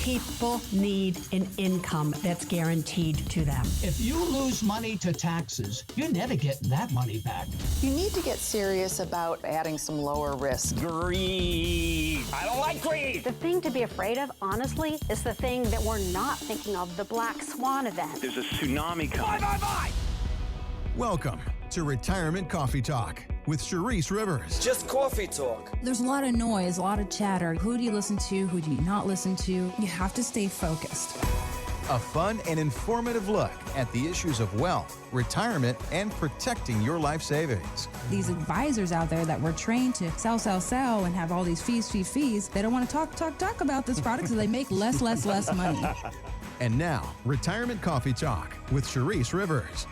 People need an income that's guaranteed to them. If you lose money to taxes, you're never getting that money back. You need to get serious about adding some lower risk. Greed. I don't like greed. The thing to be afraid of, honestly, is the thing that we're not thinking of, the black swan event. There's a tsunami coming. Bye. Welcome to Retirement Coffee Talk with Charisse Rivers. Just coffee talk. There's a lot of noise, a lot of chatter. Who do you listen to? Who do you not listen to? You have to stay focused. A fun and informative look at the issues of wealth, retirement, and protecting your life savings. These advisors out there that were trained to sell, and have all these fees. They don't want to talk about this product, so they make less money. And now, Retirement Coffee Talk with Charisse Rivers.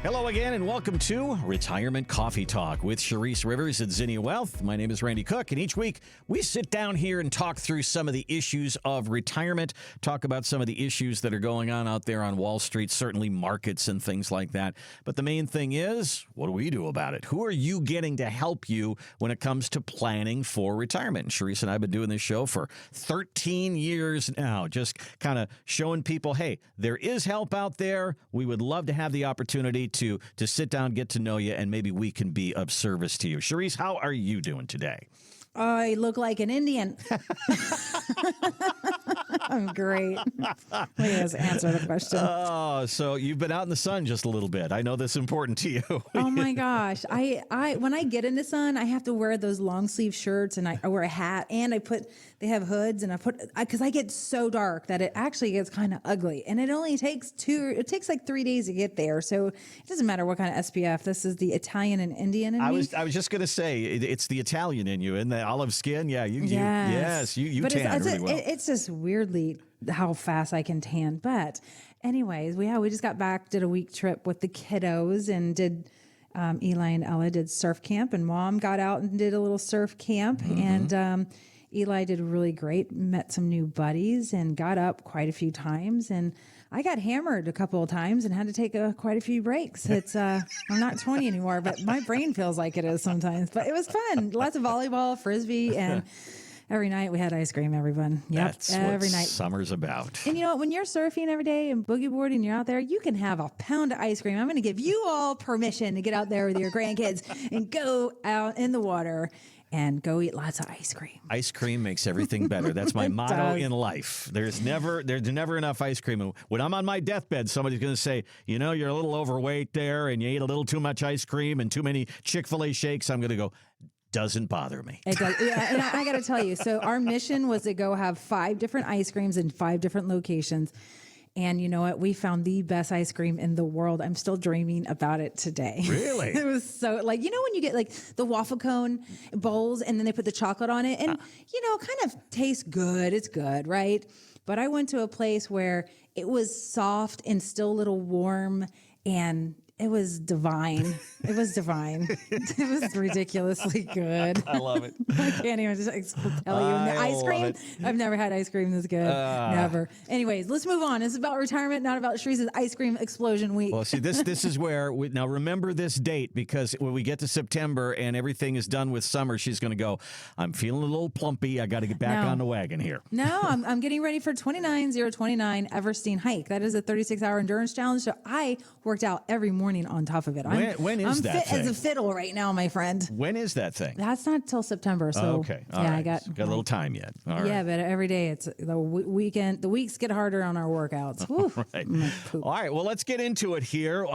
Hello again, and welcome to Retirement Coffee Talk with Charisse Rivers at Zinnia Wealth. My name is Randy Cook, and each week we sit down here and talk through some of the issues of retirement, talk about some of the issues that are going on out there on Wall Street, certainly markets and things like that. But the main thing is, what do we do about it? Who are you getting to help you when it comes to planning for retirement? And Charisse and I have been doing this show for 13 years now, just kind of showing people, hey, there is help out there. We would love to have the opportunity to sit down, get to know you, and maybe we can be of service to you. Charisse, how are you doing today? I look like an Indian. I'm great. Please answer the question. Oh, so you've been out in the sun just a little bit. I know that's important to you. Oh my gosh. I when I get in the sun, I have to wear those long sleeve shirts, and I wear a hat, and they have hoods, and because I get so dark that it actually gets kind of ugly, and it only takes like 3 days to get there. So it doesn't matter what kind of SPF. This is the Italian and Indian in me. I was just going to say, it's the Italian in you, and the olive skin. Yeah, you tan really well. It's just weirdly how fast I can tan. But anyways, we just got back, did a week trip with the kiddos, and did Eli and Ella did surf camp, and Mom got out and did a little surf camp. Mm-hmm. And Eli did really great, met some new buddies, and got up quite a few times. And I got hammered a couple of times and had to take quite a few breaks. It's I'm not 20 anymore, but my brain feels like it is sometimes. But it was fun. Lots of volleyball, frisbee, and every night we had ice cream, everyone. Yep, that's every night. Summer's about. And you know what? When you're surfing every day and boogie boarding, you're out there, you can have a pound of ice cream. I'm going to give you all permission to get out there with your grandkids and go out in the water and go eat lots of ice cream. Ice cream makes everything better. That's my motto in life. There's never enough ice cream. When I'm on my deathbed, somebody's going to say, you know, you're a little overweight there, and you ate a little too much ice cream and too many Chick-fil-A shakes. I'm going to go, doesn't bother me. It does. Yeah, and I got to tell you, so our mission was to go have 5 different ice creams in 5 different locations. And you know what? We found the best ice cream in the world. I'm still dreaming about it today. Really? It was so, like, you know, when you get like the waffle cone bowls and then they put the chocolate on it and, you know, kind of tastes good. It's good, right? But I went to a place where it was soft and still a little warm, and it was divine. It was divine. It was ridiculously good. I love it. I can't even just tell you. And the ice cream, I've never had ice cream this good. Never. Anyways, let's move on. It's about retirement, not about Charisse's ice cream explosion week. Well, see, this is where, now remember this date, because when we get to September and everything is done with summer, she's going to go, I'm feeling a little plumpy. I got to get back on the wagon here. No, I'm getting ready for 29,029 Everesting hike. That is a 36-hour endurance challenge. So I worked out every morning on top of it. When is that fit thing? as a fiddle right now, my friend. When is that thing? That's not till September. So okay. All yeah, right. I got a little time yet. All yeah, right. but every day it's the weekend. The weeks get harder on our workouts. Right. All right. Well, let's get into it here.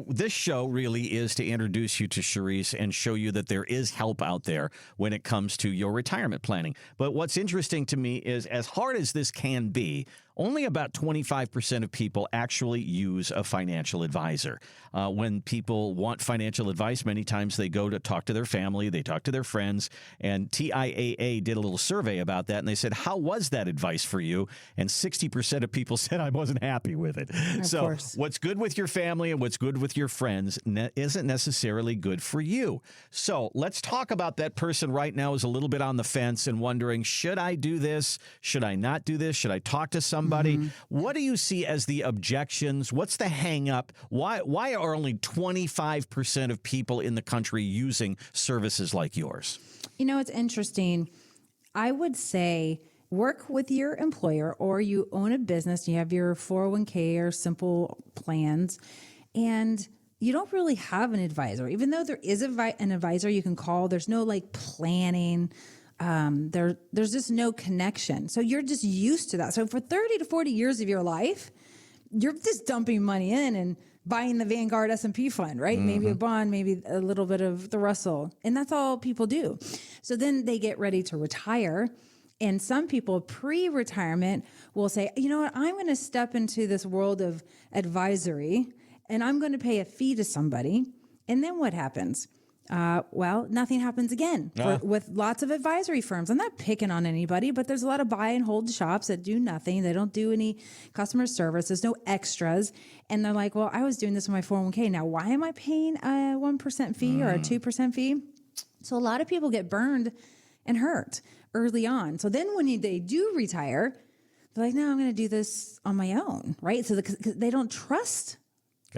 This show really is to introduce you to Charisse and show you that there is help out there when it comes to your retirement planning. But what's interesting to me is, as hard as this can be, only about 25% of people actually use a financial advisor. When people want financial advice, many times they go to talk to their family, they talk to their friends, and TIAA did a little survey about that, and they said, how was that advice for you? And 60% of people said, I wasn't happy with it. Of course. What's good with your family and what's good with your friends isn't necessarily good for you. So let's talk about that person right now who's a little bit on the fence and wondering, should I do this? Should I not do this? Should I talk to somebody? What do you see as the objections? What's the hang up? Why are only 25% of people in the country using services like yours? You know, it's interesting. I would say work with your employer or you own a business, you have your 401k or simple plans, and you don't really have an advisor. Even though there is an advisor you can call, there's no like planning. There's just no connection. So you're just used to that. So for 30 to 40 years of your life, you're just dumping money in and buying the Vanguard S&P fund, right? Maybe a bond, maybe a little bit of the Russell. And that's all people do. So then they get ready to retire. And some people pre-retirement will say, you know what, I'm going to step into this world of advisory and I'm going to pay a fee to somebody. And then what happens? Well, nothing happens again with lots of advisory firms. I'm not picking on anybody, but there's a lot of buy and hold shops that do nothing. They don't do any customer service. There's no extras. And they're like, well, I was doing this with my 401k. Now, why am I paying a 1% fee or a 2% fee? So a lot of people get burned and hurt early on. So then when they do retire, they're like, no, I'm going to do this on my own, right? So they don't trust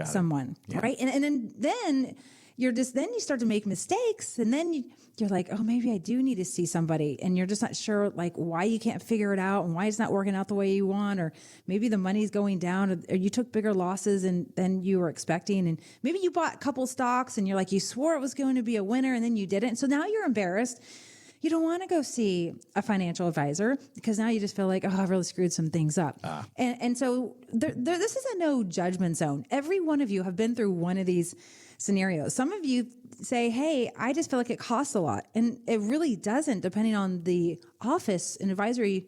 someone, right? And then you start to make mistakes, and then you're like, oh, maybe I do need to see somebody, and you're just not sure like why you can't figure it out and why it's not working out the way you want, or maybe the money's going down, or you took bigger losses than you were expecting, and maybe you bought a couple stocks and you're like, you swore it was going to be a winner and then you didn't, so now you're embarrassed. You don't want to go see a financial advisor because now you just feel like, oh, I really screwed some things up. And so this is a no judgment zone. Every one of you have been through one of these scenarios. Some of you say, hey, I just feel like it costs a lot. And it really doesn't, depending on the office and advisory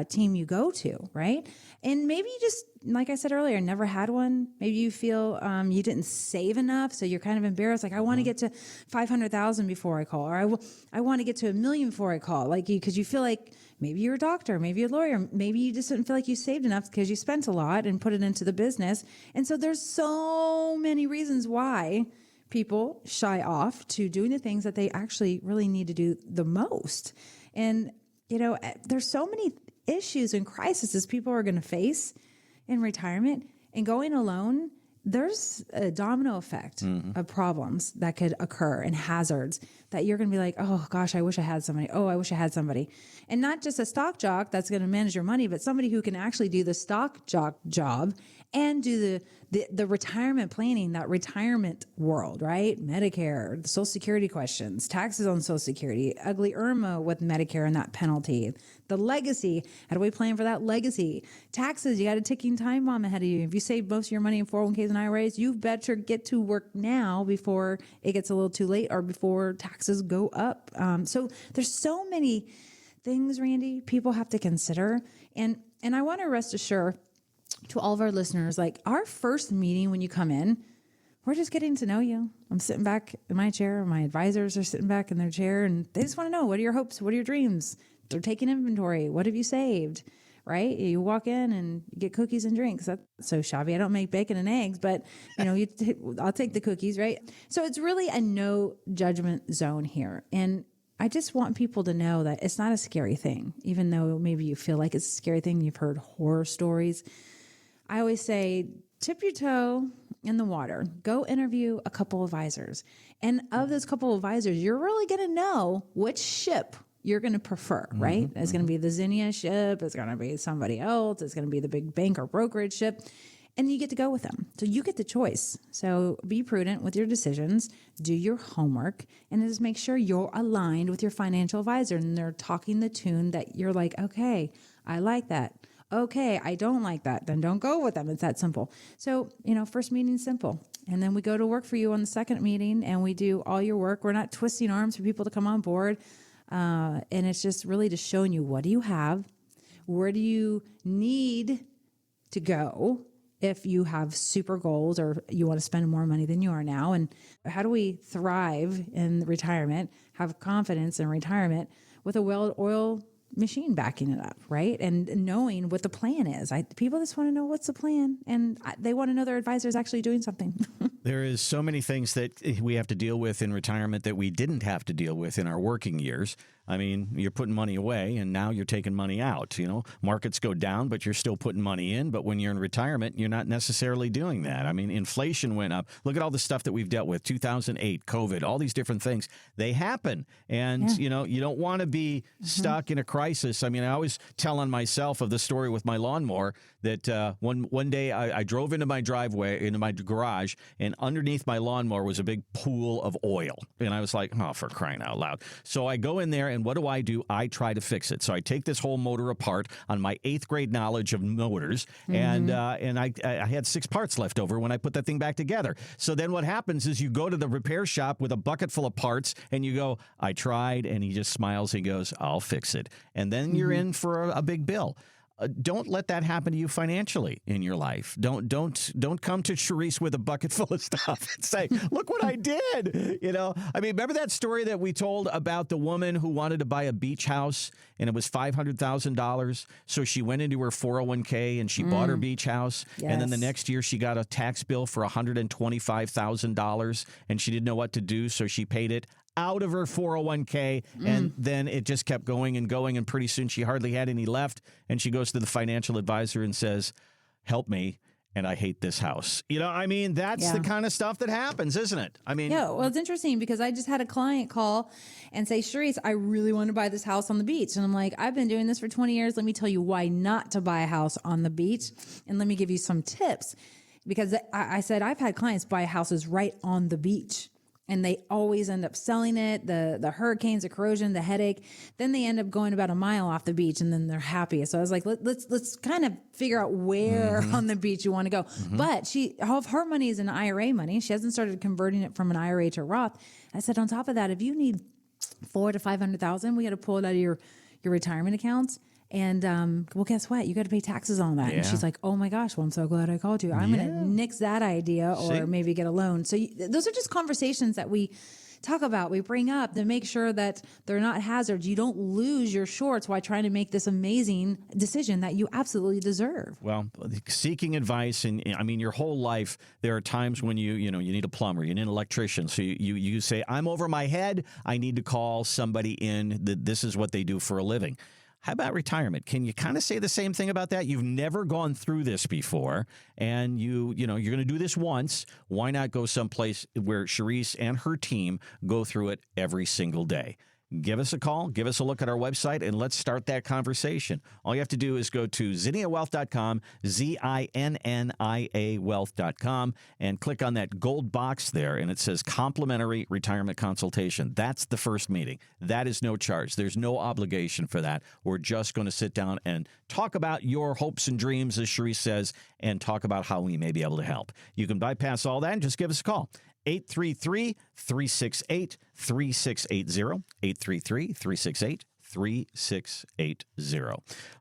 team you go to, right? And maybe you just, like I said earlier, never had one. Maybe you feel you didn't save enough, so you're kind of embarrassed. Like, I want to get to 500,000 before I call, or I want to get to $1 million before I call. Like, because you feel like maybe you're a doctor, maybe you're a lawyer, maybe you just didn't feel like you saved enough because you spent a lot and put it into the business. And so there's so many reasons why people shy off to doing the things that they actually really need to do the most. And there's so many issues and crises people are going to face in retirement, and going alone, there's a domino effect of problems that could occur and hazards that you're going to be like, oh gosh, I wish I had somebody. Oh, I wish I had somebody. And not just a stock jock that's going to manage your money, but somebody who can actually do the stock jock job and do the retirement planning, that retirement world, right? Medicare, the Social Security questions, taxes on Social Security, ugly Irma with Medicare and that penalty, the legacy. How do we plan for that legacy? Taxes, you got a ticking time bomb ahead of you. If you save most of your money in 401ks and IRAs, you better get to work now before it gets a little too late or before taxes go up. So there's so many things, Randy, people have to consider. And I want to rest assured to all of our listeners, like our first meeting when you come in, we're just getting to know you. I'm sitting back in my chair. My advisors are sitting back in their chair, and they just want to know, what are your hopes? What are your dreams? They're taking inventory. What have you saved? Right? You walk in and you get cookies and drinks. That's so shabby. I don't make bacon and eggs, but I'll take the cookies, right? So it's really a no judgment zone here. And I just want people to know that it's not a scary thing, even though maybe you feel like it's a scary thing. You've heard horror stories. I always say, tip your toe in the water. Go interview a couple advisors. And of those couple of advisors, you're really going to know which ship you're going to prefer, right? It's going to be the Zinnia ship. It's going to be somebody else. It's going to be the big bank or brokerage ship. And you get to go with them. So you get the choice. So be prudent with your decisions. Do your homework. And just make sure you're aligned with your financial advisor. And they're talking the tune that you're like, okay, I like that. Okay, I don't like that. Then don't go with them. It's that simple. So, first meeting's simple. And then we go to work for you on the second meeting and we do all your work. We're not twisting arms for people to come on board. And it's just really just showing you, what do you have? Where do you need to go if you have super goals or you want to spend more money than you are now? And how do we thrive in retirement, have confidence in retirement with a well-oiled machine backing it up, right? And knowing what the plan is. People just want to know what's the plan, and they want to know their advisor is actually doing something. There is so many things that we have to deal with in retirement that we didn't have to deal with in our working years. I mean, you're putting money away and now you're taking money out. You know, markets go down, but you're still putting money in. But when you're in retirement, you're not necessarily doing that. I mean, inflation went up. Look at all the stuff that we've dealt with, 2008, COVID, all these different things. They happen. And, you know, you don't want to be stuck in a crisis. I mean, I always tell on myself of the story with my lawnmower that one day I drove into my driveway, into my garage, and underneath my lawnmower was a big pool of oil. And I was like, oh, for crying out loud. So I go in there, and what do? I try to fix it. So I take this whole motor apart on my 8th grade knowledge of motors, and I had 6 parts left over when I put that thing back together. So then what happens is you go to the repair shop with a bucket full of parts, and you go, I tried, and he just smiles. He goes, I'll fix it. And then you're in for a big bill. Don't let that happen to you financially in your life. Don't come to Charisse with a bucket full of stuff and say, look what I did. You know, I mean, remember that story that we told about the woman who wanted to buy a beach house and it was $500,000. So she went into her 401k and she bought her beach house. Yes. And then the next year she got a tax bill for $125,000 and she didn't know what to do. So she paid it out of her 401k, and then it just kept going, and pretty soon she hardly had any left, and she goes to the financial advisor and says, help me, and I hate this house. You know, I mean, that's the kind of stuff that happens, isn't it? I mean, yeah, well, it's interesting because I just had a client call and say, Charisse, I really want to buy this house on the beach. And I'm like, I've been doing this for 20 years. Let me tell you why not to buy a house on the beach, and let me give you some tips. Because I said, I've had clients buy houses right on the beach, and they always end up selling it. The hurricanes, the corrosion, the headache. Then they end up going about a mile off the beach, and then they're happy. So I was like, let's kind of figure out where on the beach you want to go. But her money is an IRA money. She hasn't started converting it from an IRA to Roth. I said, on top of that, if you need $400,000 to $500,000, we got to pull it out of your retirement accounts. And, well, guess what? You got to pay taxes on that. Yeah. And she's like, oh my gosh, well, I'm so glad I called you. I'm going to nix that idea or maybe get a loan. So those are just conversations that we talk about, we bring up to make sure that they're not hazards. You don't lose your shorts while trying to make this amazing decision that you absolutely deserve. Well, seeking advice, and I mean, your whole life, there are times when you need a plumber, you need an electrician. So you say, I'm over my head. I need to call somebody in. This is what they do for a living. How about retirement? Can you kind of say the same thing about that? You've never gone through this before, and you're going to do this once. Why not go someplace where Charisse and her team go through it every single day? Give us a call, give us a look at our website, and let's start that conversation. All you have to do is go to zinniawealth.com, ZINNIA wealth.com, and click on that gold box there, and it says complimentary retirement consultation. That's the first meeting. That is no charge. There's no obligation for that. We're just going to sit down and talk about your hopes and dreams, as Charisse says, and talk about how we may be able to help. You can bypass all that and just give us a call. 833-368-3680, 833-368-3680.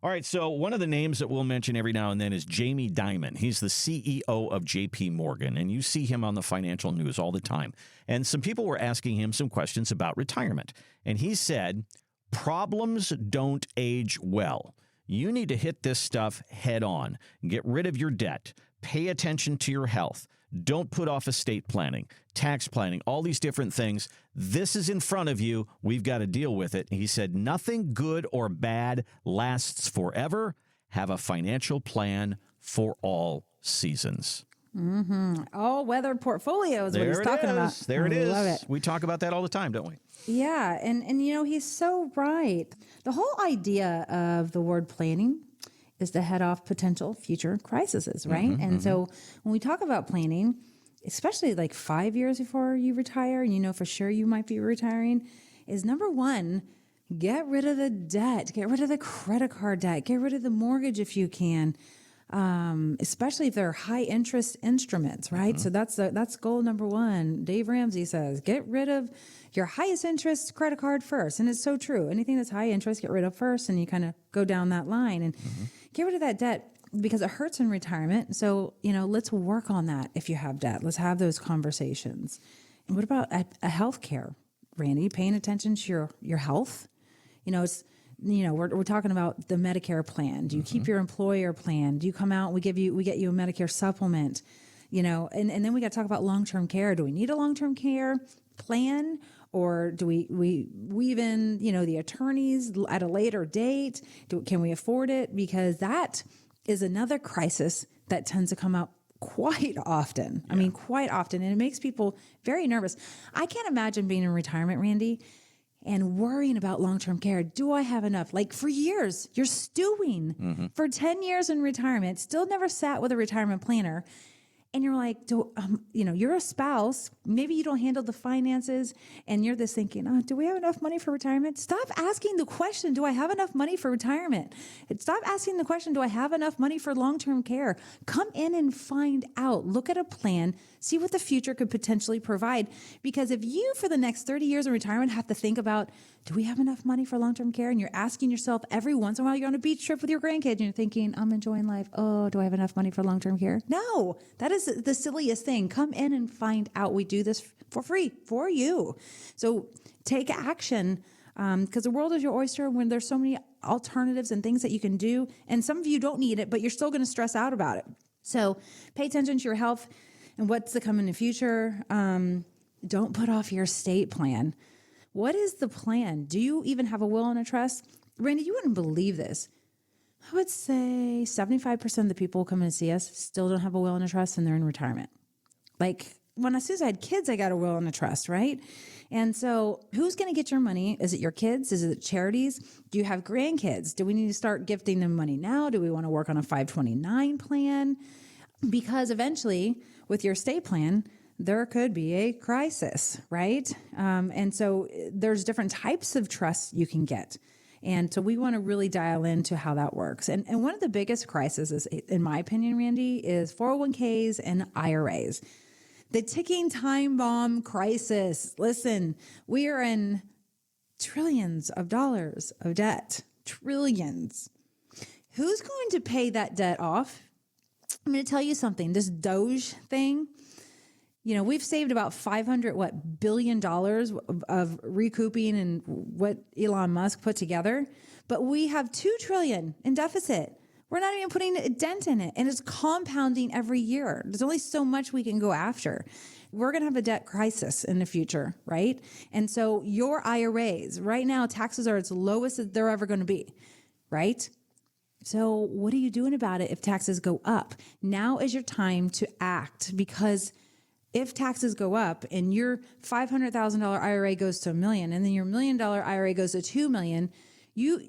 All right, so one of the names that we'll mention every now and then is Jamie Dimon. He's the CEO of JP Morgan, and you see him on the financial news all the time. And some people were asking him some questions about retirement, and he said, problems don't age well. You need to hit this stuff head on. Get rid of your debt. Pay attention to your health. Don't put off estate planning, tax planning, all these different things. This is in front of you. We've got to deal with it. He said, nothing good or bad lasts forever. Have a financial plan for all seasons. All weather portfolio is what he's talking about. There it is. Love it. We talk about that all the time, don't we? Yeah. And he's so right. The whole idea of the word planning is to head off potential future crises, right? So when we talk about planning, especially like 5 years before you retire, and for sure you might be retiring, is number one, get rid of the debt, get rid of the credit card debt, get rid of the mortgage if you can, especially if they're high interest instruments, right? So that's goal number one. Dave Ramsey says, get rid of your highest interest credit card first. And it's so true. Anything that's high interest, get rid of first, and you kind of go down that line and get rid of that debt because it hurts in retirement. So, let's work on that. If you have debt, let's have those conversations. And what about a health care, Randy, paying attention to your health? It's, we're talking about the Medicare plan. Do you keep your employer plan? Do you come out and we get you a Medicare supplement? And then we got to talk about long-term care. Do we need a long-term care plan? Or do we weave in, the attorneys at a later date? Can we afford it? Because that is another crisis that tends to come out quite often. Yeah. I mean, quite often. And it makes people very nervous. I can't imagine being in retirement, Randy, and worrying about long-term care. Do I have enough? Like for years, you're stewing for 10 years in retirement, still never sat with a retirement planner. And you're like, you're a spouse. Maybe you don't handle the finances. And you're this thinking, do we have enough money for retirement? Stop asking the question, do I have enough money for retirement? Stop asking the question, do I have enough money for long-term care? Come in and find out. Look at a plan. See what the future could potentially provide. Because if you, for the next 30 years in retirement, have to think about, do we have enough money for long-term care? And you're asking yourself every once in a while, you're on a beach trip with your grandkids and you're thinking, I'm enjoying life. Oh, do I have enough money for long-term care? No, that is the silliest thing. Come in and find out. We do this for free for you. So take action because the world is your oyster when there's so many alternatives and things that you can do. And some of you don't need it, but you're still going to stress out about it. So pay attention to your health and what's to come in the future. Don't put off your estate plan. What is the plan? Do you even have a will and a trust? Randy, you wouldn't believe this. I would say 75% of the people who come in to see us still don't have a will and a trust and they're in retirement. Like as soon as I had kids, I got a will and a trust, right? And so who's going to get your money? Is it your kids? Is it charities? Do you have grandkids? Do we need to start gifting them money now? Do we want to work on a 529 plan? Because eventually with your estate plan, there could be a crisis, right? And so there's different types of trusts you can get. And so we want to really dial into how that works. And one of the biggest crises, in my opinion, Randy, is 401ks and IRAs. The ticking time bomb crisis. Listen, we are in trillions of dollars of debt. Trillions. Who's going to pay that debt off? I'm going to tell you something. This Doge thing, we've saved about $500 billion of recouping and what Elon Musk put together, but we have $2 trillion in deficit. We're not even putting a dent in it, and it's compounding every year. There's only so much we can go after. We're going to have a debt crisis in the future, right? And so your IRAs, right now, taxes are its lowest they're ever going to be, right? So what are you doing about it if taxes go up? Now is your time to act, because if taxes go up and your $500,000 IRA goes to $1 million and then your $1 million IRA goes to $2 million,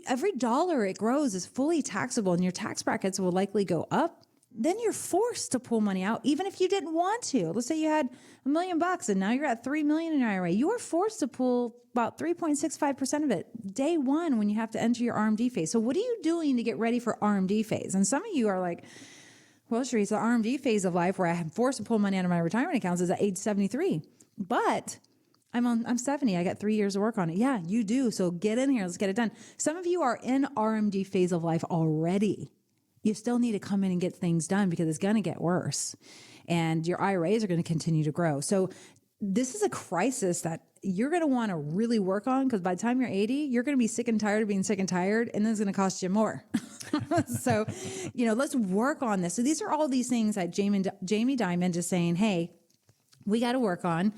every dollar it grows is fully taxable and your tax brackets will likely go up. Then you're forced to pull money out, even if you didn't want to. Let's say you had $1 million and now you're at $3 million in your IRA. You are forced to pull about 3.65% of it day one when you have to enter your RMD phase. So what are you doing to get ready for RMD phase? And some of you are like, well, Sharice, the RMD phase of life where I'm forced to pull money out of my retirement accounts is at age 73. But I'm 70. I got 3 years to work on it. Yeah, you do. So get in here. Let's get it done. Some of you are in RMD phase of life already. You still need to come in and get things done because it's going to get worse. And your IRAs are going to continue to grow. So this is a crisis that you're going to want to really work on, because by the time you're 80, you're going to be sick and tired of being sick and tired, and then it's going to cost you more. So, let's work on this. So these are all these things that Jamie Dimon is saying, hey, we got to work on.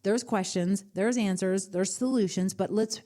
There's questions, there's answers, there's solutions, but let's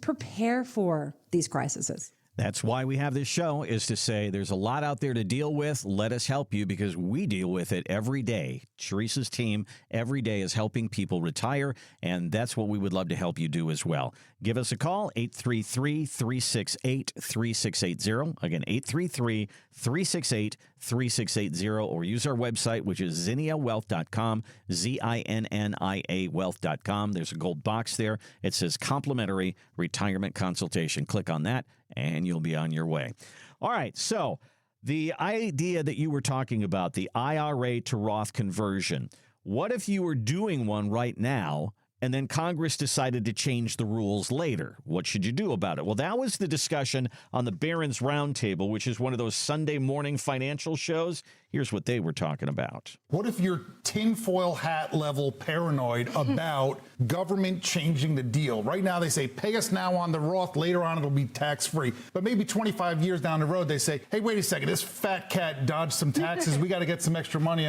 prepare for these crises. That's why we have this show, is to say there's a lot out there to deal with. Let us help you, because we deal with it every day. Sharice's team every day is helping people retire, and that's what we would love to help you do as well. Give us a call, 833-368-3680. Again, 833-368-3680, or use our website, which is zinniawealth.com, ZINNIA wealth.com. There's a gold box there. It says complimentary retirement consultation. Click on that, and you'll be on your way. All right, so the idea that you were talking about, the IRA to Roth conversion, what if you were doing one right now And then Congress decided to change the rules later. What should you do about it? Well, that was the discussion on the Barron's Roundtable, which is one of those Sunday morning financial shows. Here's what they were talking about. What if you're tinfoil hat level paranoid about government changing the deal? Right now they say, pay us now on the Roth, later on it'll be tax-free. But maybe 25 years down the road they say, hey, wait a second, this fat cat dodged some taxes. We got to get some extra money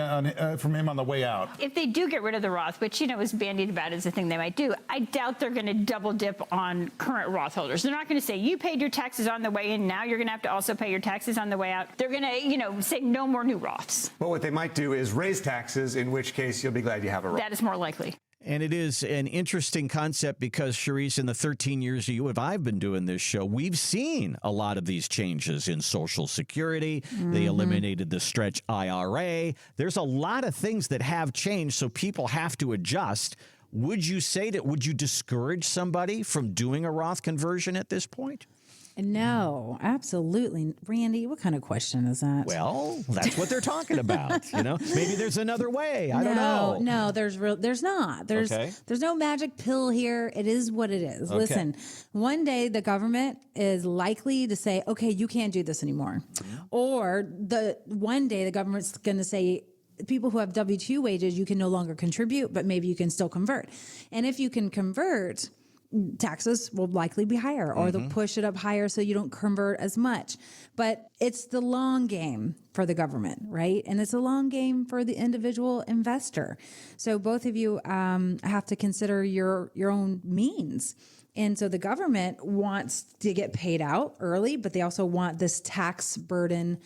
from him on the way out. If they do get rid of the Roth, which, is bandied about as a thing they might do, I doubt they're going to double dip on current Roth holders. They're not going to say, you paid your taxes on the way in, now you're going to have to also pay your taxes on the way out. They're going to, say no more new Roths. But what they might do is raise taxes, in which case you'll be glad you have a Roth. That is more likely. And it is an interesting concept because, Charisse, in the 13 years I've been doing this show, we've seen a lot of these changes in Social Security. They eliminated the stretch IRA. There's a lot of things that have changed, so people have to adjust. Would you discourage somebody from doing a Roth conversion at this point? No, absolutely. Randy, what kind of question is that? Well, that's what they're talking about. Maybe there's another way. I don't know. No, there's not. There's no magic pill here. It is what it is. Okay. Listen, one day the government is likely to say, okay, you can't do this anymore. Or one day the government's going to say, people who have W-2 wages, you can no longer contribute, but maybe you can still convert. And if you can convert, taxes will likely be higher, or they'll push it up higher so you don't convert as much. But it's the long game for the government, right? And it's a long game for the individual investor. So both of you have to consider your own means. And so the government wants to get paid out early, but they also want this tax burden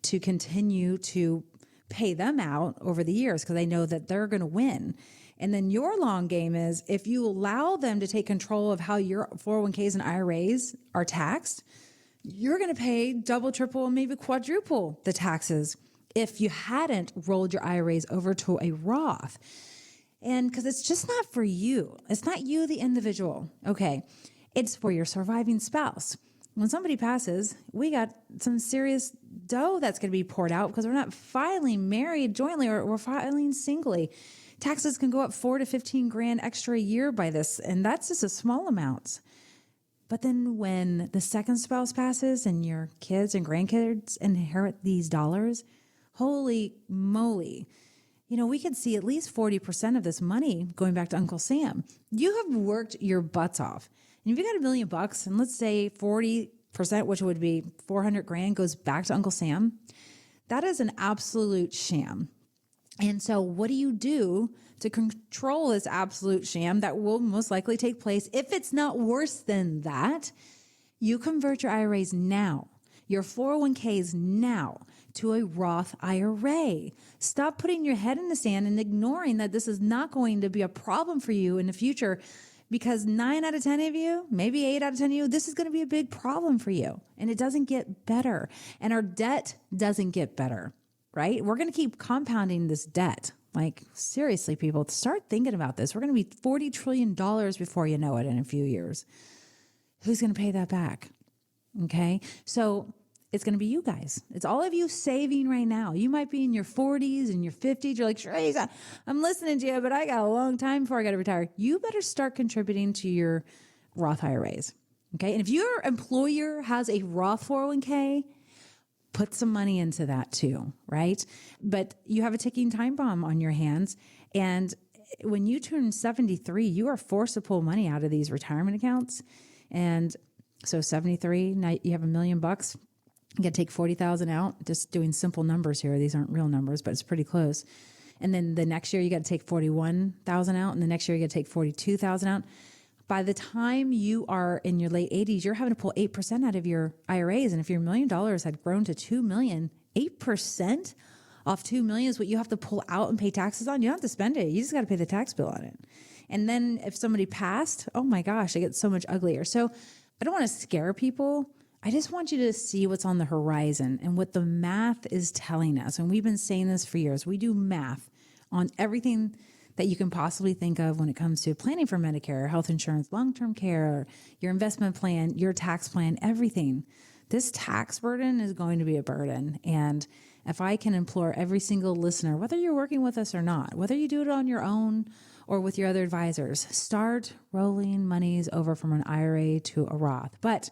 to continue to pay them out over the years because they know that they're going to win. And then your long game is if you allow them to take control of how your 401ks and IRAs are taxed, you're going to pay double, triple, and maybe quadruple the taxes if you hadn't rolled your IRAs over to a Roth. And because it's just not for you. It's not you, the individual. Okay. It's for your surviving spouse. When somebody passes, we got some serious dough that's going to be poured out because we're not filing married jointly, or we're filing singly. Taxes can go up $4,000 to $15,000 extra a year by this, and that's just a small amount. But then when the second spouse passes and your kids and grandkids inherit these dollars, holy moly. We could see at least 40% of this money going back to Uncle Sam. You have worked your butts off. And if you got $1 million and let's say 40%, which would be $400,000, goes back to Uncle Sam, that is an absolute sham. And so what do you do to control this absolute sham that will most likely take place? If it's not worse than that, you convert your IRAs now, your 401ks now, to a Roth IRA. Stop putting your head in the sand and ignoring that this is not going to be a problem for you in the future, because 9 out of 10 of you, maybe 8 out of 10 of you, this is going to be a big problem for you. And it doesn't get better. And our debt doesn't get better. Right? We're going to keep compounding this debt. Like, seriously, people, start thinking about this. We're going to be $40 trillion before you know it in a few years. Who's going to pay that back? Okay. So it's going to be you guys. It's all of you saving right now. You might be in your 40s and your 50s. You're like, sure, I'm listening to you, but I got a long time before I got to retire. You better start contributing to your Roth IRAs. Okay. And if your employer has a Roth 401k, put some money into that too, right? But you have a ticking time bomb on your hands. And when you turn 73, you are forced to pull money out of these retirement accounts. And so 73, now you have $1 million. You got to take 40,000 out. Just doing simple numbers here. These aren't real numbers, but it's pretty close. And then the next year you got to take 41,000 out. And the next year you got to take 42,000 out. By the time you are in your late 80s, you're having to pull 8% out of your IRAs. And if your $1 million had grown to $2 million, 8% off $2 million is what you have to pull out and pay taxes on. You don't have to spend it. You just got to pay the tax bill on it. And then if somebody passed, oh my gosh, it gets so much uglier. So I don't want to scare people. I just want you to see what's on the horizon and what the math is telling us. And we've been saying this for years. We do math on everything that you can possibly think of when it comes to planning for Medicare, health insurance, long-term care, your investment plan, your tax plan, everything. This tax burden is going to be a burden. And if I can implore every single listener, whether you're working with us or not, whether you do it on your own or with your other advisors. Start rolling monies over from an IRA to a Roth. But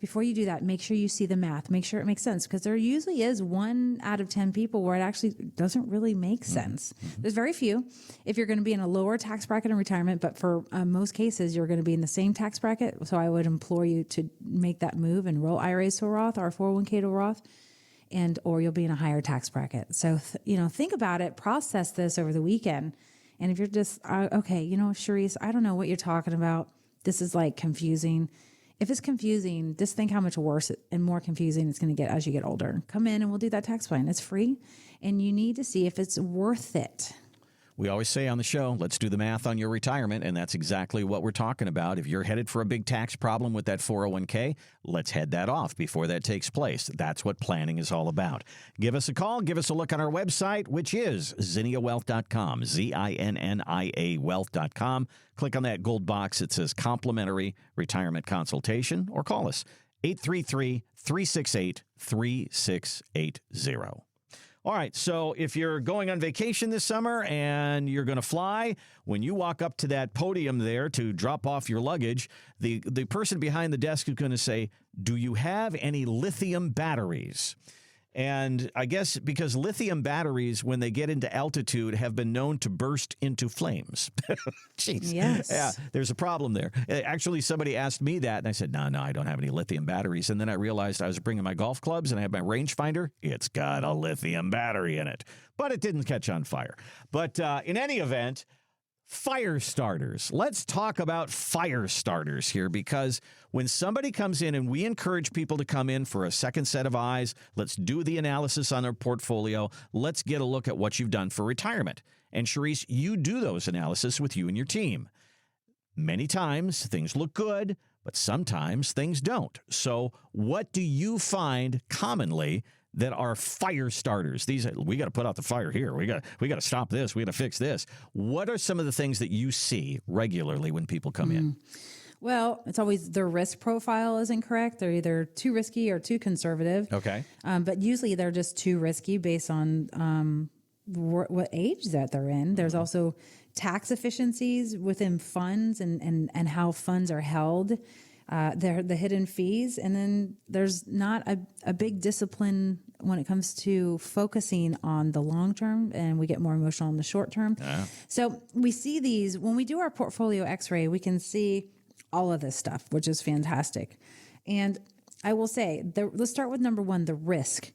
before you do that, make sure you see the math. Make sure it makes sense, because there usually is 1 out of 10 people where it actually doesn't really make sense. There's very few. If you're going to be in a lower tax bracket in retirement, but for most cases, you're going to be in the same tax bracket. So I would implore you to make that move and roll IRAs to a Roth or 401k to a Roth, or you'll be in a higher tax bracket. So, think about it, process this over the weekend. And if you're just, okay, Charisse, I don't know what you're talking about. This is like confusing. If it's confusing, just think how much worse and more confusing it's going to get as you get older. Come in and we'll do that tax plan. It's free, and you need to see if it's worth it. We always say on the show, let's do the math on your retirement, and that's exactly what we're talking about. If you're headed for a big tax problem with that 401k, let's head that off before that takes place. That's what planning is all about. Give us a call. Give us a look on our website, which is zinniawealth.com, ZINNIA wealth.com. Click on that gold box that says complimentary retirement consultation, or call us 833-368-3680. All right, so if you're going on vacation this summer and you're going to fly, when you walk up to that podium there to drop off your luggage, the person behind the desk is going to say, "Do you have any lithium batteries?" And I guess because lithium batteries, when they get into altitude, have been known to burst into flames. Jeez. Yes. Yeah, there's a problem there. Actually, somebody asked me that, and I said, no, I don't have any lithium batteries. And then I realized I was bringing my golf clubs, and I had my rangefinder. It's got a lithium battery in it. But it didn't catch on fire. But in any event, fire starters. Let's talk about fire starters here, because when somebody comes in, and we encourage people to come in for a second set of eyes, let's do the analysis on their portfolio. Let's get a look at what you've done for retirement. And Charisse, you do those analysis with you and your team. Many times things look good, but sometimes things don't. So what do you find commonly that are fire starters? We got to put out the fire here. We got to stop this. We got to fix this. What are some of the things that you see regularly when people come in? Well, it's always their risk profile is incorrect. They're either too risky or too conservative. Okay. But usually they're just too risky based on what age that they're in. There's also tax efficiencies within funds and how funds are held. The hidden fees, and then there's not a big discipline when it comes to focusing on the long term, and we get more emotional in the short term. So we see these when we do our portfolio x-ray. We can see all of this stuff, which is fantastic. And I will say, let's start with number one, the risk.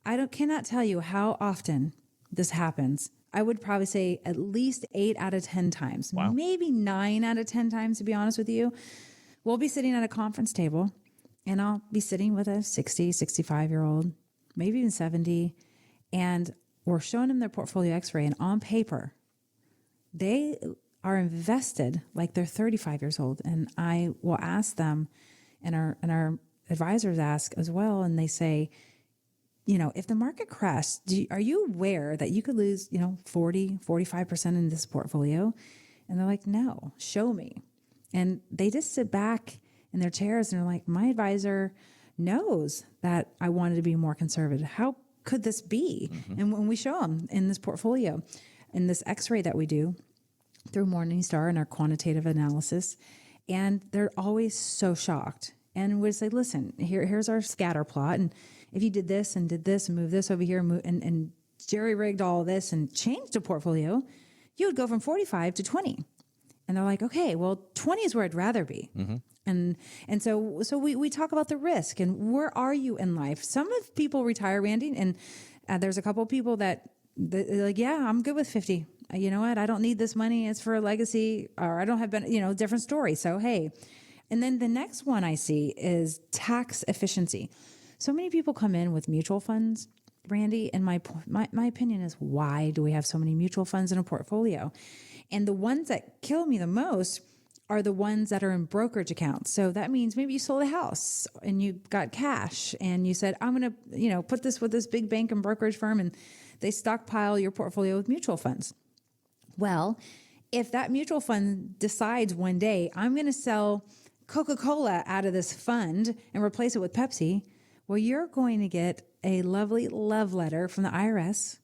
I cannot tell you how often this happens. I would probably say at least 8 out of 10 times, maybe 9 out of 10 times, to be honest with you. We'll be sitting at a conference table, and I'll be sitting with a 60, 65-year-old, maybe even 70, and we're showing them their portfolio x-ray, and on paper, they are invested like they're 35 years old. And I will ask them, and our advisors ask as well, and they say, if the market crashed, are you aware that you could lose, 40, 45% in this portfolio? And they're like, no, show me. And they just sit back in their chairs and are like, my advisor knows that I wanted to be more conservative. How could this be? And when we show them in this portfolio, in this x-ray that we do through Morningstar and our quantitative analysis, and they're always so shocked. And we say, listen, here's our scatter plot. And if you did this and move this over here and jerry-rigged all of this and changed the portfolio, you would go from 45 to 20. And they're like, okay, well, 20 is where I'd rather be. And so we talk about the risk and where are you in life? Some of people retire, Randy, and there's a couple of people that they're like, yeah, I'm good with 50. You know what? I don't need this money. It's for a legacy, or I don't have different story. So, hey. And then the next one I see is tax efficiency. So many people come in with mutual funds, Randy, and my opinion is, why do we have so many mutual funds in a portfolio? And the ones that kill me the most are the ones that are in brokerage accounts. So that means maybe you sold a house and you got cash and you said, I'm going to, put this with this big bank and brokerage firm, and they stockpile your portfolio with mutual funds. Well, if that mutual fund decides one day, I'm going to sell Coca-Cola out of this fund and replace it with Pepsi, well, you're going to get a lovely love letter from the IRS,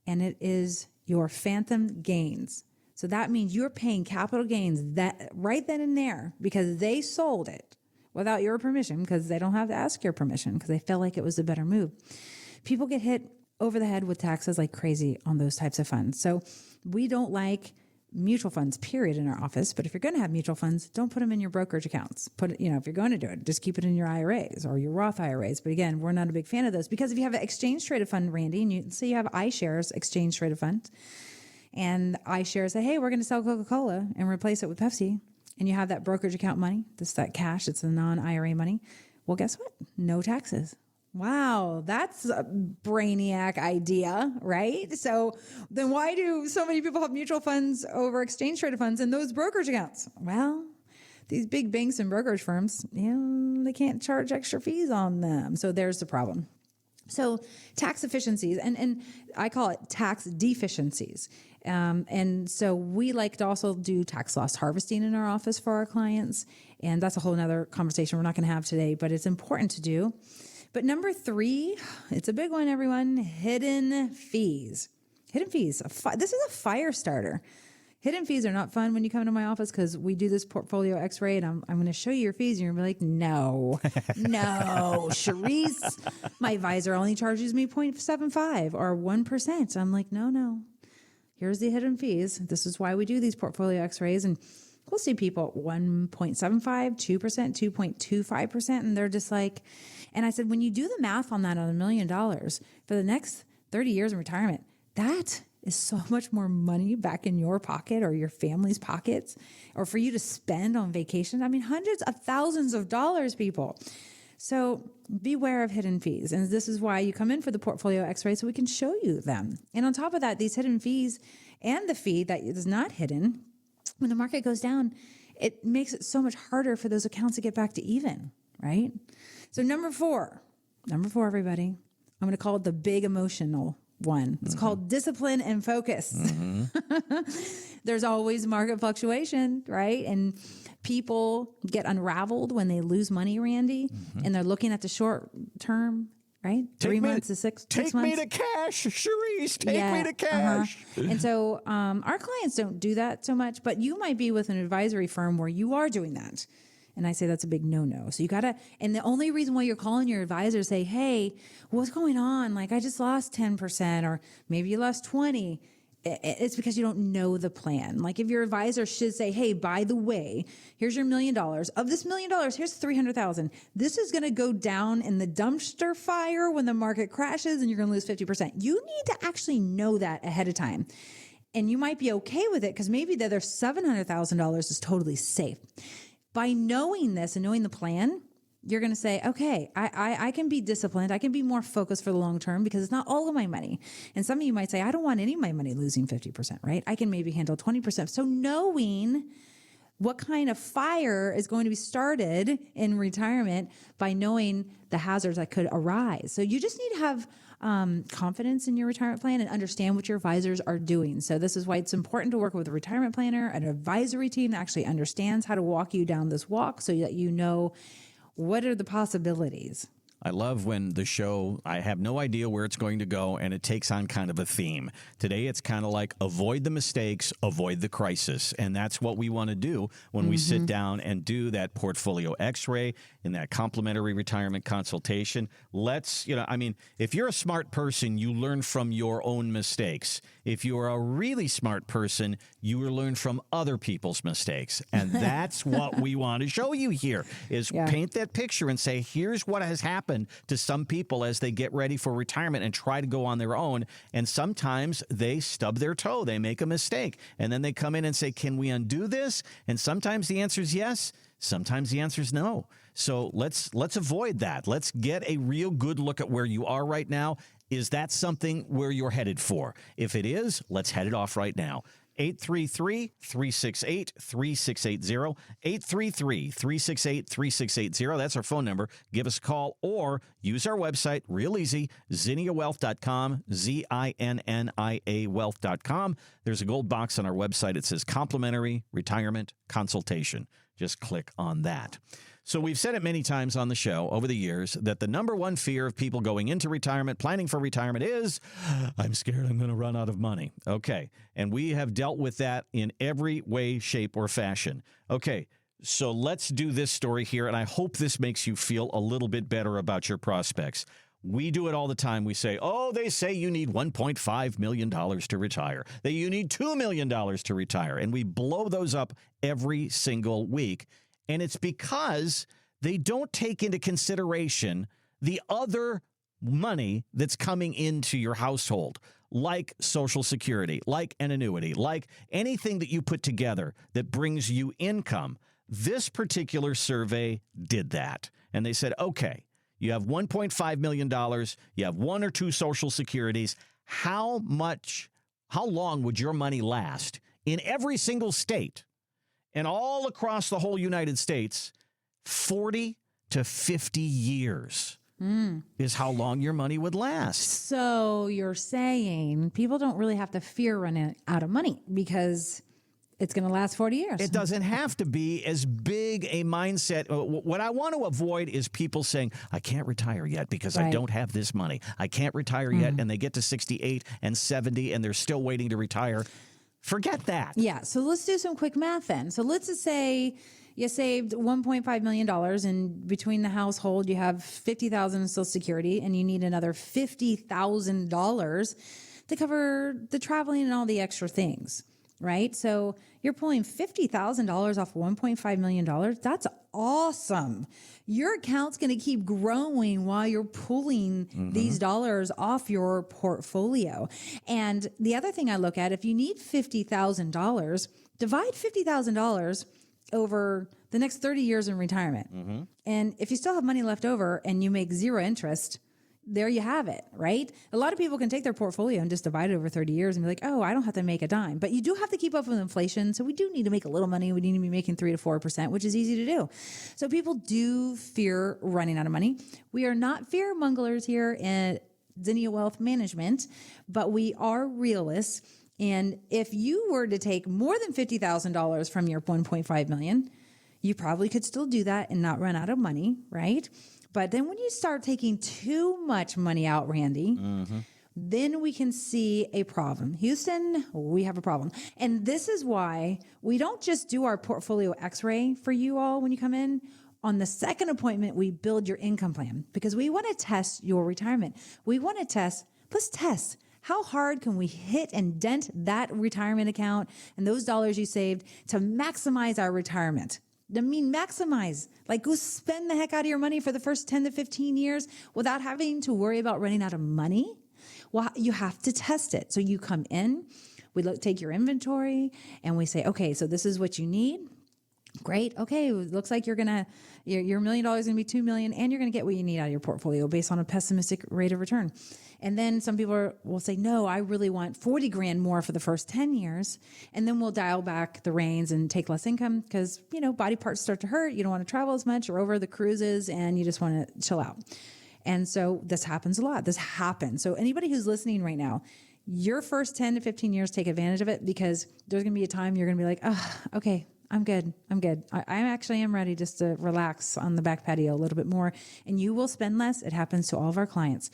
and it is your phantom gains. So that means you're paying capital gains that right then and there because they sold it without your permission, because they don't have to ask your permission because they felt like it was a better move. People get hit over the head with taxes like crazy on those types of funds. So we don't like mutual funds, period, in our office. But if you're going to have mutual funds, don't put them in your brokerage accounts. Put it, if you're going to do it, just keep it in your IRAs or your Roth IRAs. But again, we're not a big fan of those because if you have an exchange traded fund, Randy, and you say you have iShares exchange traded fund, and iShares say, hey, we're going to sell Coca-Cola and replace it with Pepsi, and you have that brokerage account money, that cash, it's the non-IRA money. Well, guess what? No taxes. Wow, that's a brainiac idea, right? So then why do so many people have mutual funds over exchange traded funds in those brokerage accounts? Well, these big banks and brokerage firms, they can't charge extra fees on them. So there's the problem. So tax efficiencies, and I call it tax deficiencies. And so we like to also do tax loss harvesting in our office for our clients. And that's a whole nother conversation we're not going to have today, but it's important to do. But number 3, it's a big one, everyone, hidden fees. Hidden fees. This is a fire starter. Hidden fees are not fun when you come to my office because we do this portfolio x-ray and I'm going to show you your fees and you're going to be like, no, Charisse, my advisor only charges me 0.75 or 1%. I'm like, no, here's the hidden fees. This is why we do these portfolio x-rays. And we'll see people at 1.75, 2%, 2.25%. And they're just like, and I said, when you do the math on that on $1 million for the next 30 years in retirement, that is so much more money back in your pocket or your family's pockets, or for you to spend on vacation. I mean, hundreds of thousands of dollars, people. So beware of hidden fees. And this is why you come in for the portfolio x-ray so we can show you them. And on top of that, these hidden fees and the fee that is not hidden, when the market goes down, it makes it so much harder for those accounts to get back to even, right? So number 4, everybody, I'm going to call it the big emotional one. It's called discipline and focus. There's always market fluctuation, right? And people get unraveled when they lose money, Randy, and they're looking at the short term, right? 3 months to 6 months. Take me to cash, Charisse. Take me to cash. And so our clients don't do that so much, but you might be with an advisory firm where you are doing that. And I say that's a big no-no. So you got to, and the only reason why you're calling your advisor say, hey, what's going on? Like I just lost 10% or maybe you lost 20. It's because you don't know the plan. Like if your advisor should say, hey, by the way, here's your $1 million. Of this $1 million, here's 300,000. This is going to go down in the dumpster fire when the market crashes and you're going to lose 50%. You need to actually know that ahead of time. And you might be okay with it because maybe the other $700,000 is totally safe. By knowing this and knowing the plan, you're going to say, okay, I can be disciplined. I can be more focused for the long term because it's not all of my money. And some of you might say, I don't want any of my money losing 50%, right? I can maybe handle 20%. So knowing what kind of fire is going to be started in retirement by knowing the hazards that could arise. So you just need to have confidence in your retirement plan and understand what your advisors are doing. So this is why it's important to work with a retirement planner, an advisory team that actually understands how to walk you down this walk so that you know what are the possibilities. I love when the show, I have no idea where it's going to go, and it takes on kind of a theme. Today, it's kind of like avoid the mistakes, avoid the crisis. And that's what we want to do when we sit down and do that portfolio x-ray and that complimentary retirement consultation. Let's, if you're a smart person, you learn from your own mistakes. If you're a really smart person, you will learn from other people's mistakes. And that's what we want to show you here is paint that picture and say, here's what has happened to some people as they get ready for retirement and try to go on their own. And sometimes they stub their toe. They make a mistake. And then they come in and say, can we undo this? And sometimes the answer is yes. Sometimes the answer is no. So let's avoid that. Let's get a real good look at where you are right now. Is that something where you're headed for? If it is, let's head it off right now. 833-368-3680, 833-368-3680. That's our phone number. Give us a call or use our website, real easy, zinniawealth.com, ZINNIA wealth.com. There's a gold box on our website. It says complimentary retirement consultation. Just click on that. So we've said it many times on the show over the years that the number one fear of people going into retirement, planning for retirement is, I'm scared I'm going to run out of money. Okay. And we have dealt with that in every way, shape, or fashion. Okay. So let's do this story here, and I hope this makes you feel a little bit better about your prospects. We do it all the time. We say, they say you need $1.5 million to retire. That you need $2 million to retire. And we blow those up every single week. And it's because they don't take into consideration the other money that's coming into your household, like Social Security, like an annuity, like anything that you put together that brings you income. This particular survey did that. And they said, okay, you have $1.5 million, you have one or two Social Securities. How long would your money last in every single state? And all across the whole United States, 40 to 50 years is how long your money would last. So you're saying people don't really have to fear running out of money because it's going to last 40 years. It doesn't have to be as big a mindset. What I want to avoid is people saying, I can't retire yet because I don't have this money. I can't retire yet. And they get to 68 and 70 and they're still waiting to retire. Forget that. Yeah. So let's do some quick math then. So let's just say you saved $1.5 million and between the household, you have $50,000 in Social Security and you need another $50,000 to cover the traveling and all the extra things, right? So you're pulling $50,000 off $1.5 million. That's awesome. Your account's going to keep growing while you're pulling these dollars off your portfolio. And the other thing I look at, if you need $50,000, divide $50,000 over the next 30 years in retirement. And if you still have money left over and you make zero interest, there you have it, right? A lot of people can take their portfolio and just divide it over 30 years and be like, I don't have to make a dime. But you do have to keep up with inflation. So we do need to make a little money. We need to be making 3 to 4%, which is easy to do. So people do fear running out of money. We are not fear monglers here at Zinnia Wealth Management, but we are realists. And if you were to take more than $50,000 from your $1.5 million, you probably could still do that and not run out of money, right? But then when you start taking too much money out, Randy, then we can see a problem. Houston, we have a problem. And this is why we don't just do our portfolio x-ray for you all when you come in. On the second appointment, we build your income plan because we want to test your retirement. We want to test, let's test. How hard can we hit and dent that retirement account and those dollars you saved to maximize our retirement? I mean, maximize, like go spend the heck out of your money for the first 10 to 15 years without having to worry about running out of money. Well, you have to test it. So you come in, we take your inventory and we say, okay, so this is what you need. Great. Okay. It looks like your $1 million is going to be $2 million and you're going to get what you need out of your portfolio based on a pessimistic rate of return. And then some people will say, no, I really want 40 grand more for the first 10 years. And then we'll dial back the reins and take less income because, body parts start to hurt. You don't want to travel as much or over the cruises and you just want to chill out. And so this happens a lot. This happens. So anybody who's listening right now, your first 10 to 15 years, take advantage of it because there's going to be a time you're going to be like, okay, I'm good. I actually am ready just to relax on the back patio a little bit more. And you will spend less. It happens to all of our clients.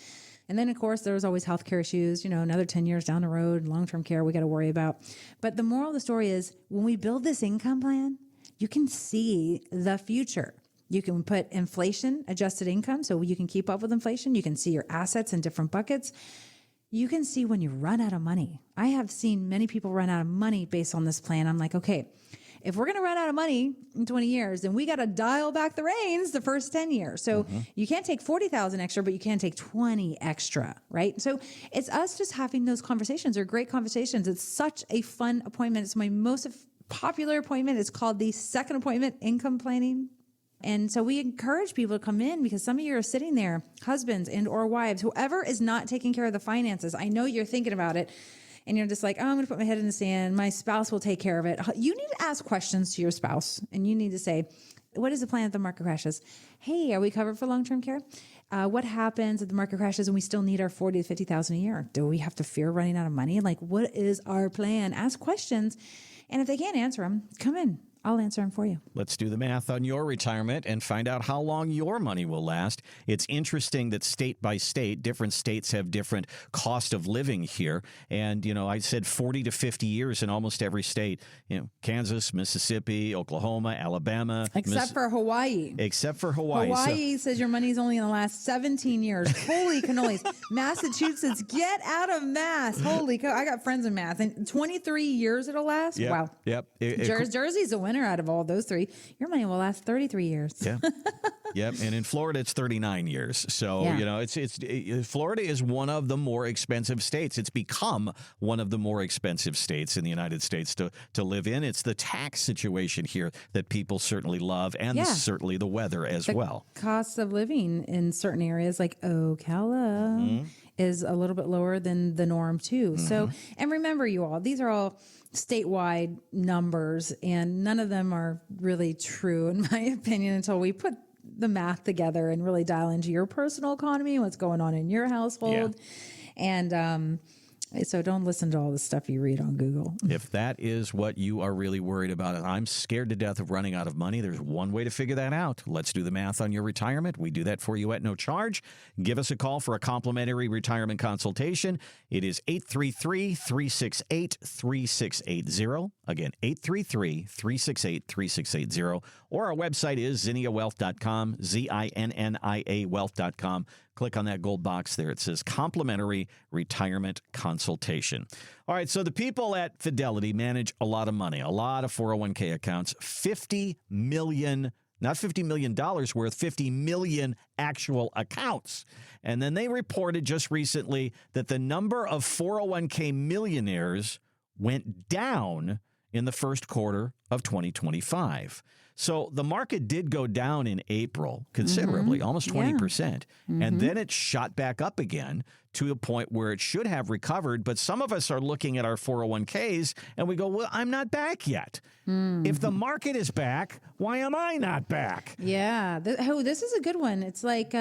And then, of course, there's always healthcare issues, another 10 years down the road, long-term care we got to worry about. But the moral of the story is when we build this income plan, you can see the future. You can put inflation adjusted income so you can keep up with inflation. You can see your assets in different buckets. You can see when you run out of money. I have seen many people run out of money based on this plan. I'm like, okay, if we're going to run out of money in 20 years, then we got to dial back the reins the first 10 years. So you can't take 40,000 extra, but you can take 20 extra, right? So it's us just having those conversations. They're great conversations. It's such a fun appointment. It's my most popular appointment. It's called the second appointment income planning. And so we encourage people to come in because some of you are sitting there, husbands and or wives, whoever is not taking care of the finances. I know you're thinking about it. And you're just like, I'm going to put my head in the sand. My spouse will take care of it. You need to ask questions to your spouse. And you need to say, what is the plan if the market crashes? Hey, are we covered for long-term care? What happens if the market crashes and we still need our $40,000 to $50,000 a year? Do we have to fear running out of money? Like, what is our plan? Ask questions. And if they can't answer them, come in. I'll answer them for you. Let's do the math on your retirement and find out how long your money will last. It's interesting that state by state, different states have different cost of living here. And, I said 40 to 50 years in almost every state. Kansas, Mississippi, Oklahoma, Alabama. Except for Hawaii. Except for Hawaii. Hawaii says your money's only going to last 17 years. Holy cannolis. Massachusetts, get out of Mass. Holy cow. I got friends in Mass. And 23 years it'll last? Yep. Wow. Yep. Jersey's a winner out of all those three. Your money will last 33 years. Yeah. Yep. And in Florida, it's 39 years. So, Florida is one of the more expensive states. It's become one of the more expensive states in the United States to live in. It's the tax situation here that people certainly love, and certainly the weather as well. Cost of living in certain areas like Ocala is a little bit lower than the norm too. So, and remember you all, these are all statewide numbers, and none of them are really true in my opinion until we put the math together and really dial into your personal economy, what's going on in your household. And so don't listen to all the stuff you read on Google. If that is what you are really worried about, I'm scared to death of running out of money, there's one way to figure that out. Let's do the math on your retirement. We do that for you at no charge. Give us a call for a complimentary retirement consultation. It is 833-368-3680. Again, 833-368-3680. Or our website is zinniawealth.com, ZINNIA wealth.com. Click on that gold box there. It says complimentary retirement consultation. All right, so the people at Fidelity manage a lot of money, a lot of 401k accounts, $50 million, not $50 million worth, 50 million actual accounts. And then they reported just recently that the number of 401k millionaires went down in the first quarter of 2025. So the market did go down in April considerably, almost 20%. And then it shot back up again to a point where it should have recovered. But some of us are looking at our 401ks and we go, well, I'm not back yet. If the market is back, why am I not back? Yeah. This is a good one. It's like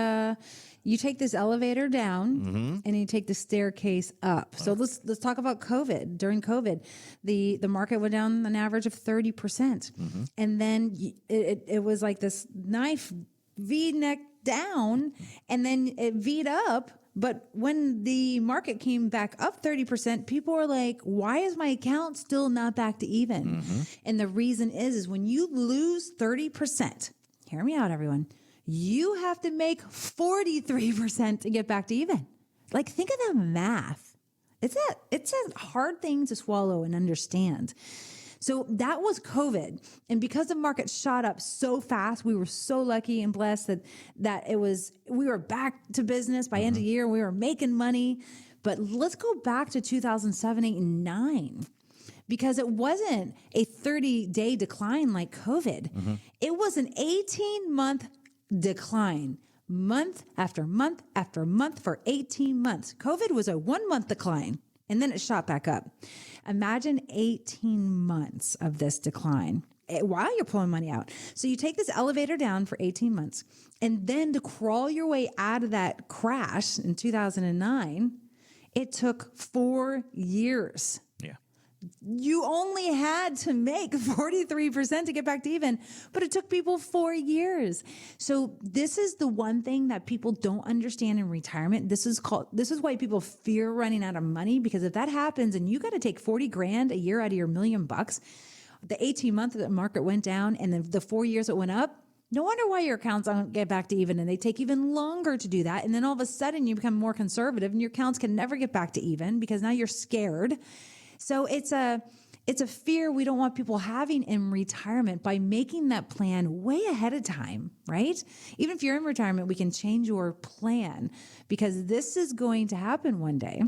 you take this elevator down and you take the staircase up. So let's talk about COVID. During COVID, the market went down an average of 30%. And then it was like this knife V-neck down, and then it V'd up. But when the market came back up 30%, people were like, why is my account still not back to even? And the reason is when you lose 30%, hear me out, everyone, you have to make 43% to get back to even. Like, think of the math. It's a hard thing to swallow and understand. So that was COVID. And because the market shot up so fast, we were so lucky and blessed that we were back to business by end of year. We were making money. But let's go back to 2007, 8, and 9. Because it wasn't a 30-day decline like COVID. It was an 18-month decline, month after month after month for 18 months. COVID was a 1-month decline, and then it shot back up. Imagine 18 months of this decline while you're pulling money out. So you take this elevator down for 18 months, and then to crawl your way out of that crash in 2009, it took 4 years. You only had to make 43% to get back to even, but it took people 4 years. So this is the one thing that people don't understand in retirement. This is why people fear running out of money, because if that happens and you got to take 40 grand a year out of your $1 million, the 18 months that the market went down and then the 4 years it went up, no wonder why your accounts don't get back to even, and they take even longer to do that. And then all of a sudden you become more conservative and your accounts can never get back to even because now you're scared. So it's a fear we don't want people having in retirement by making that plan way ahead of time, right? Even if you're in retirement, we can change your plan because this is going to happen one day,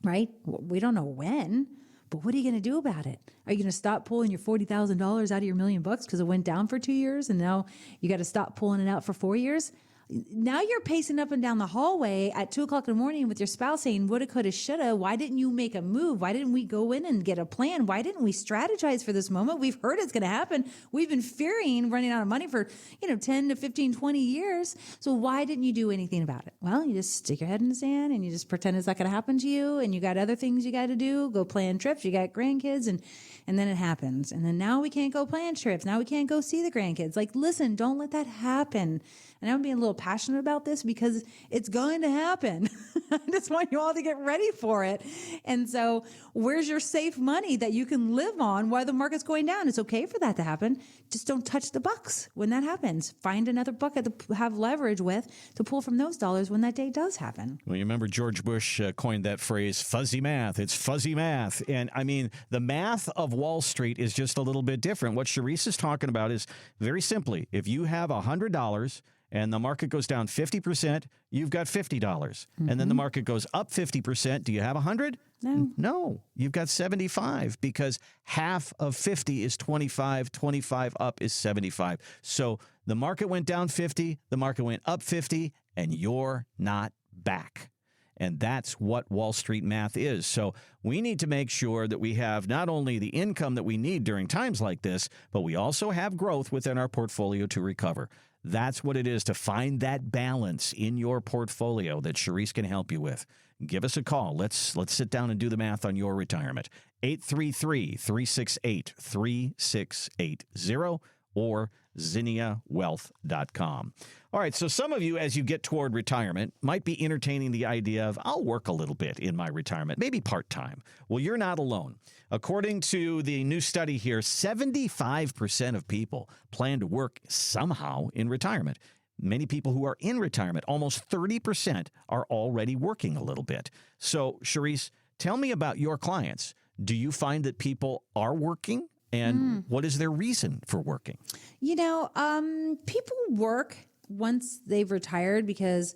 right? We don't know when, but what are you going to do about it? Are you going to stop pulling your $40,000 out of your $1 million because it went down for 2 years and now you got to stop pulling it out for 4 years? Now you're pacing up and down the hallway at 2 o'clock in the morning with your spouse saying, woulda, coulda, shoulda. Why didn't you make a move? Why didn't we go in and get a plan? Why didn't we strategize for this moment? We've heard it's going to happen. We've been fearing running out of money for, 10 to 15, 20 years. So why didn't you do anything about it? Well, you just stick your head in the sand and you just pretend it's not going to happen to you. And you got other things you got to do. Go plan trips. You got grandkids and then it happens. And then now we can't go plan trips. Now we can't go see the grandkids. Like, listen, don't let that happen. And I'm being a little passionate about this because it's going to happen. I just want you all to get ready for it. And so where's your safe money that you can live on while the market's going down? It's okay for that to happen. Just don't touch the bucks when that happens. Find another bucket to have leverage with to pull from those dollars when that day does happen. Well, you remember George Bush coined that phrase, fuzzy math. It's fuzzy math. And I mean, the math of Wall Street is just a little bit different. What Charisse is talking about is very simply, if you have $100 and the market goes down 50%, you've got $50. Mm-hmm. And then the market goes up 50%. Do you have 100? No. No, you've got 75 because half of 50 is 25. 25 up is 75. So the market went down 50, the market went up 50, and you're not back. And that's what Wall Street math is. So we need to make sure that we have not only the income that we need during times like this, but we also have growth within our portfolio to recover. That's what it is to find that balance in your portfolio that Charisse can help you with. Give us a call. Let's sit down and do the math on your retirement. 833-368-3680 or ZinniaWealth.com. All right, so some of you, as you get toward retirement, might be entertaining the idea of, I'll work a little bit in my retirement, maybe part-time. Well, you're not alone. According to the new study here, 75% of people plan to work somehow in retirement. Many people who are in retirement, almost 30%, are already working a little bit. So, Charisse, tell me about your clients. Do you find that people are working? And what is their reason for working? People work once they've retired because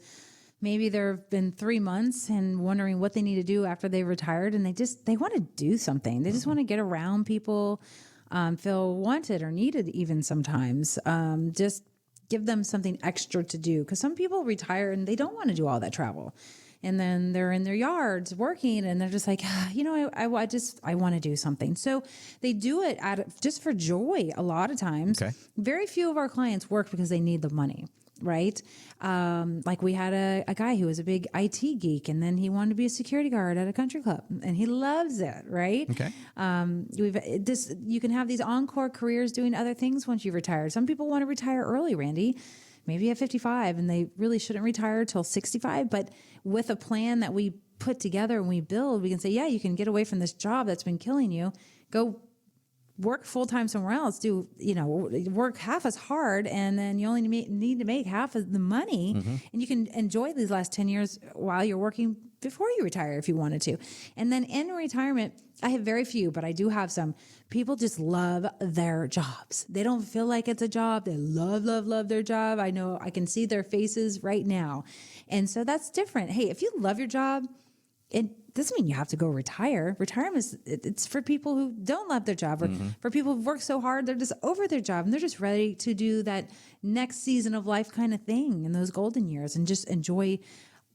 maybe there have been 3 months and wondering what they need to do after they've retired. And they want to do something. They just want to get around people, feel wanted or needed even sometimes. Just give them something extra to do. Because some people retire and they don't want to do all that travel. And then they're in their yards working and they're just like, I want to do something. So they do it just for joy a lot of times. Okay. Very few of our clients work because they need the money, right? Like we had a guy who was a big IT geek and then he wanted to be a security guard at a country club and he loves it, right? Okay. You can have these encore careers doing other things once you retire. Some people want to retire early, Randy. Maybe at 55 and they really shouldn't retire till 65. But with a plan that we put together and we build, we can say, yeah, you can get away from this job that's been killing you. Go work full-time somewhere else. Work half as hard and then you only need to make half of the money. Mm-hmm. And you can enjoy these last 10 years while you're working before you retire if you wanted to. And then in retirement, I have very few, but I do have some. People just love their jobs. They don't feel like it's a job. They love their job. I know I can see their faces right now. And so that's different. Hey, if you love your job, it doesn't mean you have to go retire. Retirement it's for people who don't love their job or for people who've worked so hard, they're just over their job and they're just ready to do that next season of life kind of thing in those golden years and just enjoy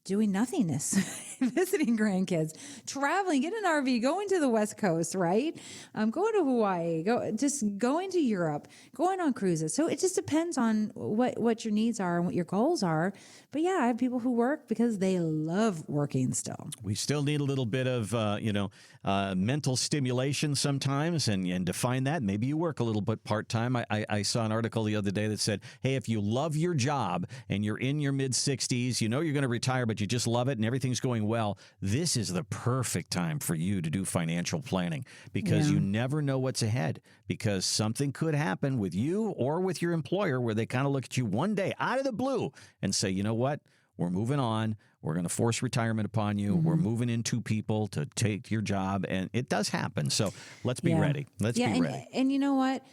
doing nothingness, visiting grandkids, traveling, get an RV, going to the West Coast, right? Going to Hawaii, going to Europe, going on cruises. So it just depends on what your needs are and what your goals are. But yeah, I have people who work because they love working still. We still need a little bit of, mental stimulation sometimes. And to find that, maybe you work a little bit part-time. I saw an article the other day that said, hey, if you love your job and you're in your mid-60s, you're going to retire, but you just love it and everything's going well, this is the perfect time for you to do financial planning because you never know what's ahead because something could happen with you or with your employer where they kind of look at you one day out of the blue and say, you know what, we're moving on. We're going to force retirement upon you. We're moving in 2 people to take your job. And it does happen. So let's be ready. Let's be ready. And you know what?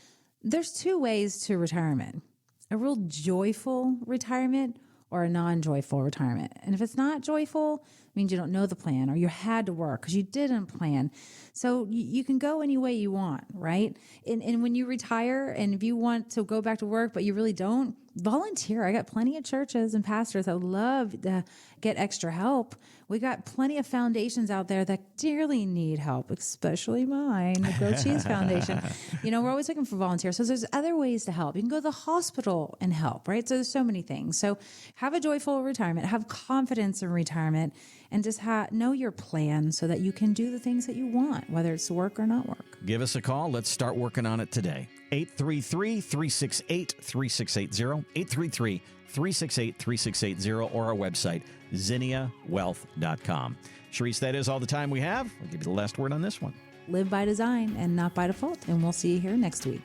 There's 2 ways to retirement. A real joyful retirement or a non-joyful retirement. And if it's not joyful, it means you don't know the plan or you had to work because you didn't plan. So you can go any way you want, right? And when you retire and if you want to go back to work, but you really don't, volunteer. I got plenty of churches and pastors that love to get extra help. We got plenty of foundations out there that dearly need help, especially mine, the Grow Cheese Foundation. We're always looking for volunteers. So there's other ways to help. You can go to the hospital and help, right? So there's so many things. So have a joyful retirement, have confidence in retirement, and just know your plan so that you can do the things that you want, whether it's work or not work. Give us a call. Let's start working on it today. 833-368-3680, 833-368-3680, or our website, ZinniaWealth.com. Sharice, that is all the time we have. I'll give you the last word on this one. Live by design and not by default, and we'll see you here next week.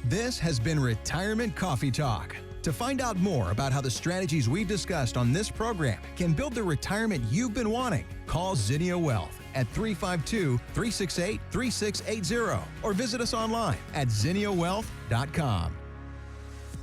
This has been Retirement Coffee Talk. To find out more about how the strategies we've discussed on this program can build the retirement you've been wanting, call Zinnia Wealth at 352-368-3680 or visit us online at ZinniaWealth.com.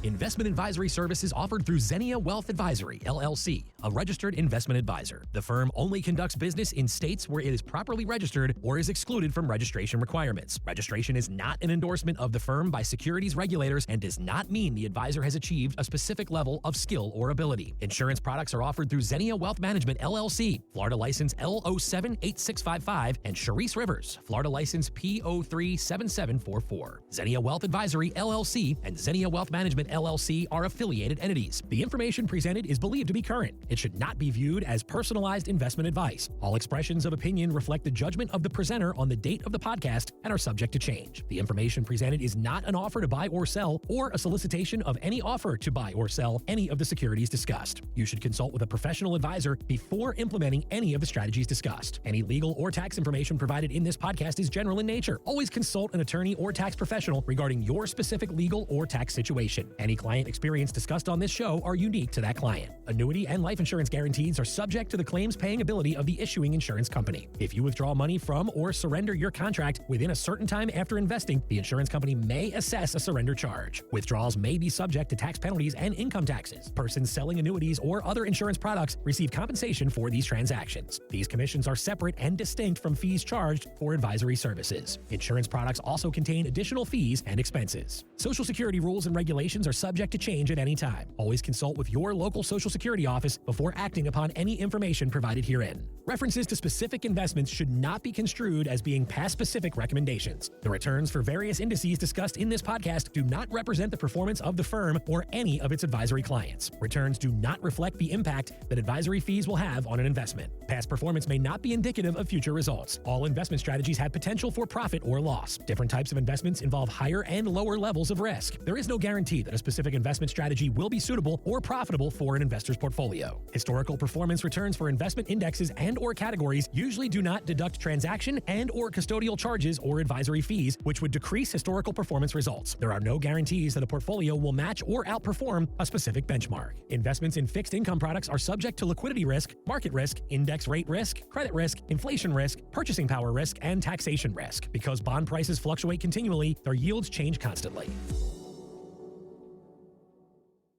Investment advisory services offered through Zinnia Wealth Advisory, LLC, a registered investment advisor. The firm only conducts business in states where it is properly registered or is excluded from registration requirements. Registration is not an endorsement of the firm by securities regulators and does not mean the advisor has achieved a specific level of skill or ability. Insurance products are offered through Zinnia Wealth Management, LLC, Florida license L078655, and Sharice Rivers, Florida license P037744. Zinnia Wealth Advisory, LLC, and Zinnia Wealth Management, LLC are affiliated entities. The information presented is believed to be current. It should not be viewed as personalized investment advice. All expressions of opinion reflect the judgment of the presenter on the date of the podcast and are subject to change. The information presented is not an offer to buy or sell or a solicitation of any offer to buy or sell any of the securities discussed. You should consult with a professional advisor before implementing any of the strategies discussed. Any legal or tax information provided in this podcast is general in nature. Always consult an attorney or tax professional regarding your specific legal or tax situation. Any client experience discussed on this show are unique to that client. Annuity and life insurance guarantees are subject to the claims paying ability of the issuing insurance company. If you withdraw money from or surrender your contract within a certain time after investing, the insurance company may assess a surrender charge. Withdrawals may be subject to tax penalties and income taxes. Persons selling annuities or other insurance products receive compensation for these transactions. These commissions are separate and distinct from fees charged for advisory services. Insurance products also contain additional fees and expenses. Social Security rules and regulations are subject to change at any time. Always consult with your local Social Security office before acting upon any information provided herein. References to specific investments should not be construed as being past specific recommendations. The returns for various indices discussed in this podcast do not represent the performance of the firm or any of its advisory clients. Returns do not reflect the impact that advisory fees will have on an investment. Past performance may not be indicative of future results. All investment strategies have potential for profit or loss. Different types of investments involve higher and lower levels of risk. There is no guarantee that a specific investment strategy will be suitable or profitable for an investor's portfolio. Historical performance returns for investment indexes and/or categories usually do not deduct transaction and/or custodial charges or advisory fees, which would decrease historical performance results. There are no guarantees that a portfolio will match or outperform a specific benchmark. Investments in fixed income products are subject to liquidity risk, market risk, index rate risk, credit risk, inflation risk, purchasing power risk, and taxation risk. Because bond prices fluctuate continually, their yields change constantly.